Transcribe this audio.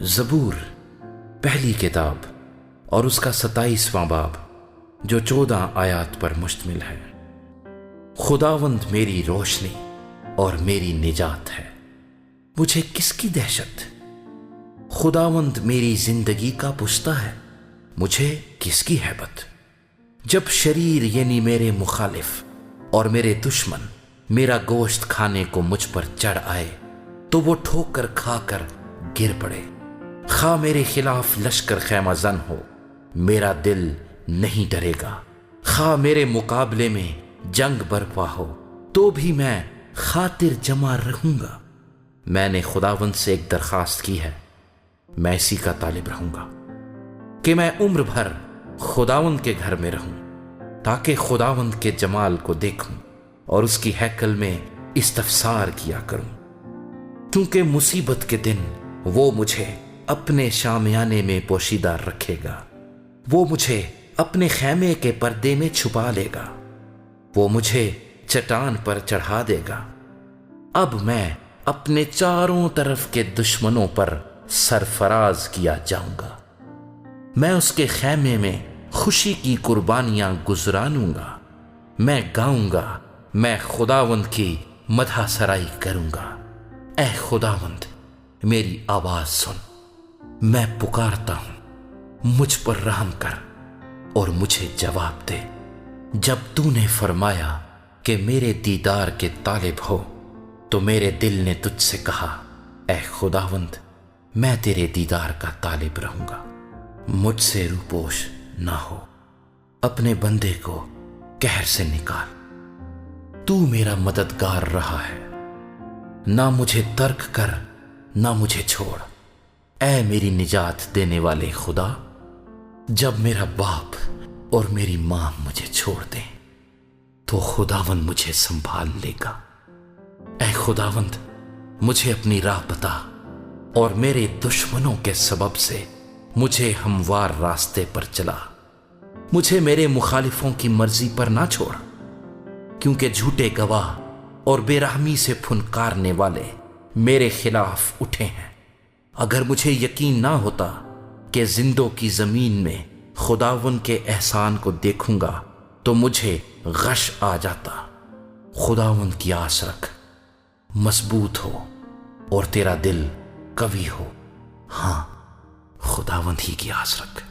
زبور پہلی کتاب اور اس کا 27واں باب جو 14 آیات پر مشتمل ہے۔ خداوند میری روشنی اور میری نجات ہے، مجھے کس کی دہشت؟ خداوند میری زندگی کا پشتہ ہے، مجھے کس کی ہیبت؟ جب شریر یعنی میرے مخالف اور میرے دشمن میرا گوشت کھانے کو مجھ پر چڑھ آئے تو وہ ٹھوکر کھا کر گر پڑے۔ خواہ میرے خلاف لشکر خیمہ زن ہو، میرا دل نہیں ڈرے گا۔ خواہ میرے مقابلے میں جنگ برپا ہو تو بھی میں خاطر جمع رہوں گا۔ میں نے خداوند سے ایک درخواست کی ہے، میں اسی کا طالب رہوں گا کہ میں عمر بھر خداوند کے گھر میں رہوں، تاکہ خداوند کے جمال کو دیکھوں اور اس کی ہیکل میں استفسار کیا کروں۔ کیونکہ مصیبت کے دن وہ مجھے اپنے شامیانے میں پوشیدہ رکھے گا، وہ مجھے اپنے خیمے کے پردے میں چھپا لے گا، وہ مجھے چٹان پر چڑھا دے گا۔ اب میں اپنے چاروں طرف کے دشمنوں پر سرفراز کیا جاؤں گا۔ میں اس کے خیمے میں خوشی کی قربانیاں گزرانوں گا۔ میں گاؤں گا، میں خداوند کی مدح سرائی کروں گا۔ اے خداوند میری آواز سن، میں پکارتا ہوں، مجھ پر رحم کر اور مجھے جواب دے۔ جب تو نے فرمایا کہ میرے دیدار کے طالب ہو تو میرے دل نے تجھ سے کہا، اے خداوند میں تیرے دیدار کا طالب رہوں گا۔ مجھ سے روپوش نہ ہو، اپنے بندے کو قہر سے نکال۔ تو میرا مددگار رہا ہے، نہ مجھے ترک کر نہ مجھے چھوڑ۔ اے میری نجات دینے والے خدا، جب میرا باپ اور میری ماں مجھے چھوڑ دیں تو خداوند مجھے سنبھال لے گا۔ اے خداوند مجھے اپنی راہ بتا اور میرے دشمنوں کے سبب سے مجھے ہموار راستے پر چلا۔ مجھے میرے مخالفوں کی مرضی پر نہ چھوڑ، کیونکہ جھوٹے گواہ اور بے رحمی سے پھنکارنے والے میرے خلاف اٹھے ہیں۔ اگر مجھے یقین نہ ہوتا کہ زندوں کی زمین میں خداوند کے احسان کو دیکھوں گا تو مجھے غش آ جاتا۔ خداوند کی آس رکھ، مضبوط ہو اور تیرا دل قوی ہو۔ ہاں، خداوند ہی کی آس رکھ۔